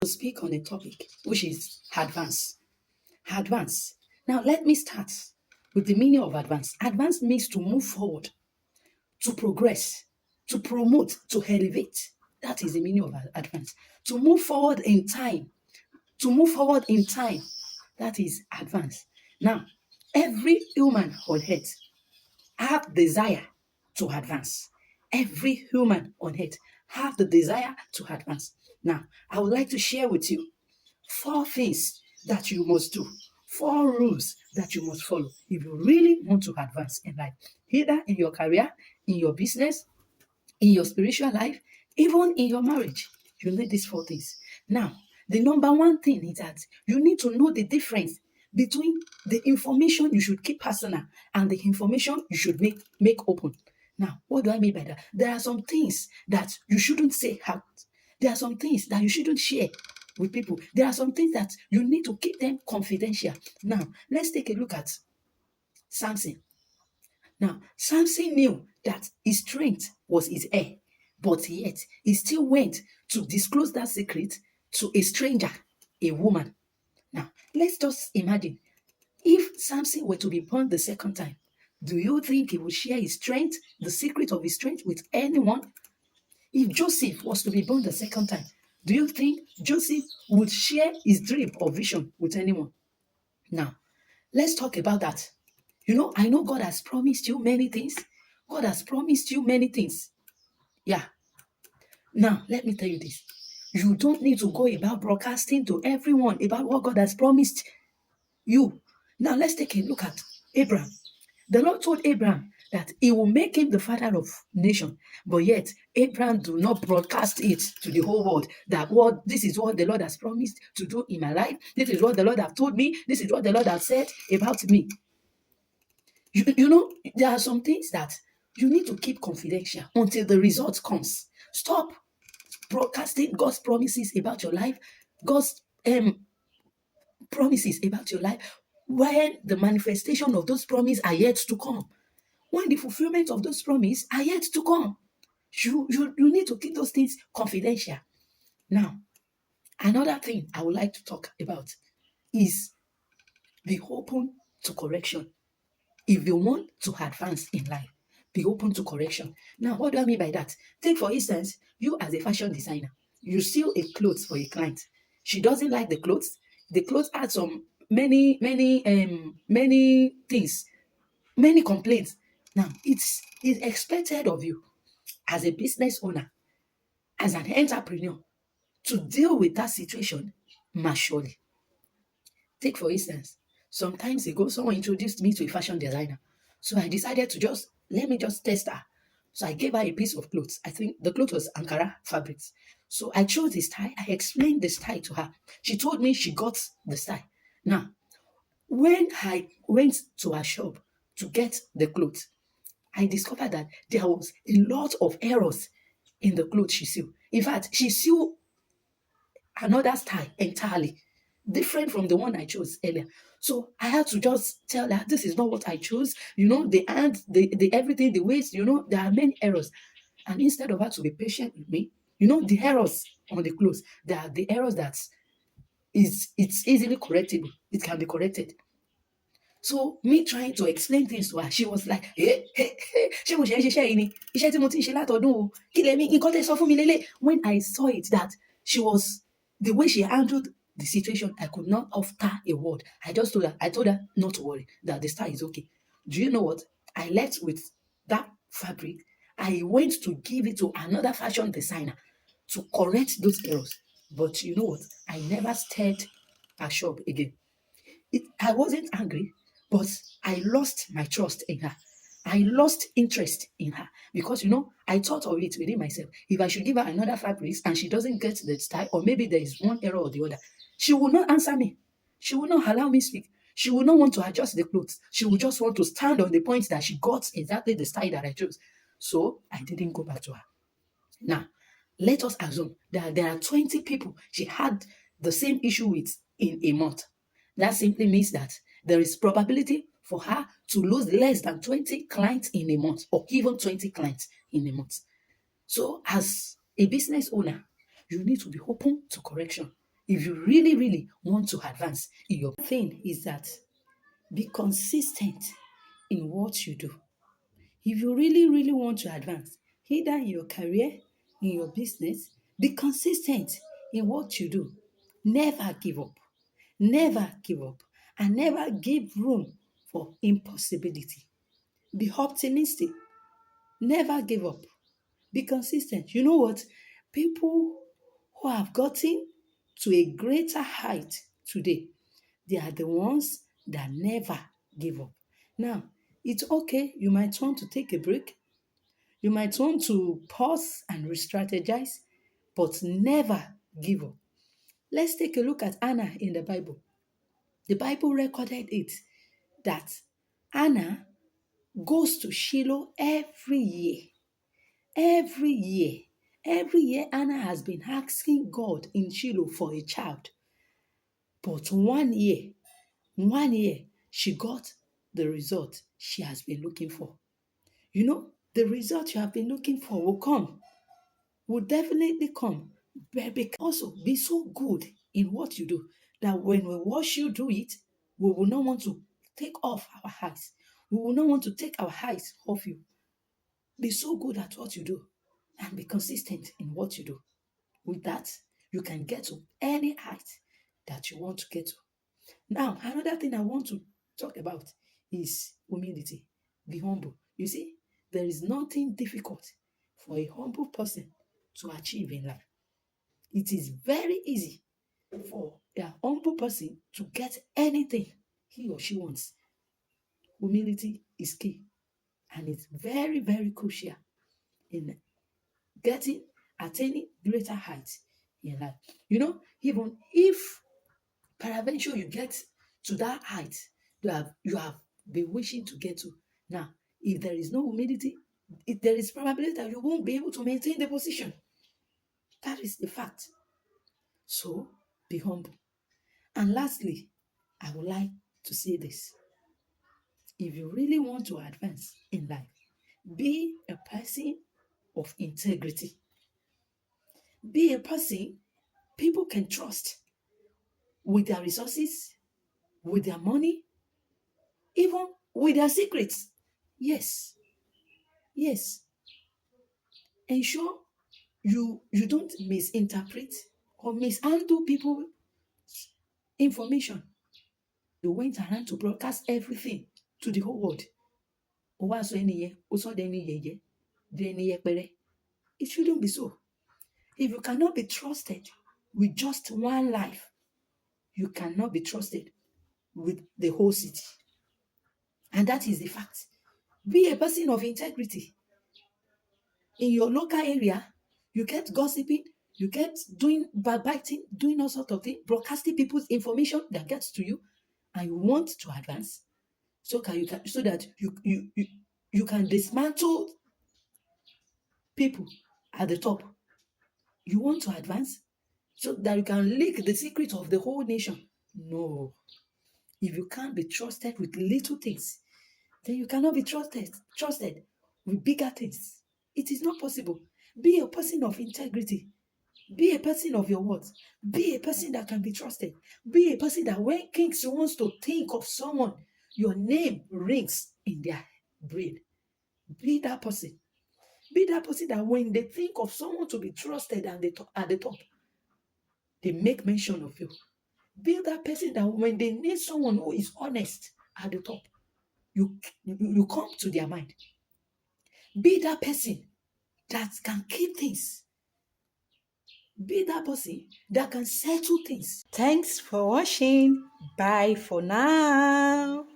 to speak on a topic which is advance. Advance. Now, let me start with the meaning of advance. Advance means to move forward, to progress, to promote, to elevate. That is the meaning of advance. To move forward in time. To move forward in time. That is advance. Now, every human on earth have desire to advance. Every human on earth have the desire to advance. Now, I would like to share with you 4 things that you must do, 4 rules that you must follow if you really want to advance in life, either in your career, in your business, in your spiritual life, even in your marriage. You need these 4 things. Now, the number one thing is that you need to know the difference between the information you should keep personal and the information you should make open. Now, what do I mean by that? There are some things that you shouldn't say out. There are some things that you shouldn't share with people. There are some things that you need to keep them confidential. Now, let's take a look at Samson. Now, Samson knew that his strength was his hair, but yet he still went to disclose that secret to a stranger, a woman. Now, let's just imagine if Samson were to be born the second time, do you think he would share his strength, the secret of his strength, with anyone? If Joseph was to be born the second time, do you think Joseph would share his dream or vision with anyone? Now, let's talk about that. I know God has promised you many things. God has promised you many things. Yeah. Now, let me tell you this. You don't need to go about broadcasting to everyone about what God has promised you. Now, let's take a look at Abraham. The Lord told Abraham that he will make him the father of nation, but yet Abraham do not broadcast it to the whole world that this is what the Lord has promised to do in my life. This is what the Lord has told me. This is what the Lord has said about me. There are some things that you need to keep confidential until the result comes. Stop broadcasting God's promises about your life, God's promises about your life, when the manifestation of those promises are yet to come, when the fulfillment of those promises are yet to come. You need to keep those things confidential. Now, another thing I would like to talk about is be open to correction. If you want to advance in life, be open to correction. Now, what do I mean by that? Take, for instance, you as a fashion designer, you sew a clothes for a client. She doesn't like the clothes. The clothes had some many things, many complaints. Now, it's expected of you as a business owner, as an entrepreneur, to deal with that situation maturely. Take, for instance, some times ago, someone introduced me to a fashion designer. So I decided to let me just test her. So I gave her a piece of clothes. I think the cloth was Ankara fabrics. So I chose the style. I explained the style to her. She told me she got the style. Now, when I went to her shop to get the clothes, I discovered that there was a lot of errors in the clothes she sewed. In fact, she sewed another style entirely, different from the one I chose earlier. So I had to just tell her, this is not what I chose. The hand, the everything, the waist, there are many errors. And instead of her to be patient with me, the errors on the clothes, there are the errors it's easily correctable. It can be corrected. So me trying to explain things to her, she was like, hey, ṣé mo ṣe ń ṣiṣẹ́ yìí ni? Iṣẹ́ tí mo ti ń ṣe látọdún o. Kí lèmi nǹkan tẹ́ sọ fún mi lélẹ̀? When I saw it that she was, the way she handled the situation, I could not utter a word. I told her not to worry, that the style is okay. Do you know what? I left with that fabric. I went to give it to another fashion designer to correct those errors. But you know what? I never stirred her shop again. I wasn't angry, but I lost my trust in her. I lost interest in her because, I thought of it within myself. If I should give her another fabrics and she doesn't get the style, or maybe there is one error or the other, she will not answer me. She will not allow me speak. She will not want to adjust the clothes. She will just want to stand on the point that she got exactly the style that I chose. So I didn't go back to her. Now, let us assume that there are 20 people she had the same issue with in a month. That simply means that there is probability for her to lose less than 20 clients in a month, or even 20 clients in a month. So as a business owner, you need to be open to correction. If you really, really want to advance in your thing is that be consistent in what you do. If you really, really want to advance, either in your career, in your business, be consistent in what you do. Never give up. Never give up. And never give room for impossibility. Be optimistic. Never give up. Be consistent. You know what? People who have gotten to a greater height today, they are the ones that never give up. Now, it's okay. You might want to take a break. You might want to pause and re-strategize, but never give up. Let's take a look at Anna in the Bible. The Bible recorded it that Anna goes to Shiloh every year. Every year. Every year, Anna has been asking God in Shiloh for a child. But one year, she got the result she has been looking for. You know, the result you have been looking for will definitely come. But also be so good in what you do that when we watch you do it, we will not want to take off our eyes. We will not want to take our eyes off you. Be so good at what you do and be consistent in what you do. With that, you can get to any height that you want to get to. Now, another thing I want to talk about is humility. Be humble. You see, there is nothing difficult for a humble person to achieve in life. It is very easy for a humble person to get anything he or she wants. Humility is key, and it's very, very crucial in attaining greater heights in life. You know, even if peradventure you get to that height you have been wishing to get to. Now, if there is no humility, there is probability that you won't be able to maintain the position. That is the fact. So be humble. And lastly, I would like to say this. If you really want to advance in life, be a person of integrity. Be a person people can trust with their resources, with their money, even with their secrets. Yes, yes. Ensure you don't misinterpret or mishandle people information. You went around to broadcast everything to the whole world. It shouldn't be so. If you cannot be trusted with just one life, you cannot be trusted with the whole city. And that is the fact. Be a person of integrity. In your local area, you kept gossiping, you kept doing backbiting, doing all sorts of things, broadcasting people's information that gets to you, and you want to advance so that you can dismantle people at the top. You want to advance so that you can leak the secret of the whole nation. No. If you can't be trusted with little things, then you cannot be trusted with bigger things. It is not possible. Be a person of integrity. Be a person of your words. Be a person that can be trusted. Be a person that when kings wants to think of someone, your name rings in their brain. Be that person. Be that person that when they think of someone to be trusted at the top, they make mention of you. Be that person that when they need someone who is honest at the top, you come to their mind. Be that person that can keep things. Be that person that can settle things. Thanks for watching. Bye for now.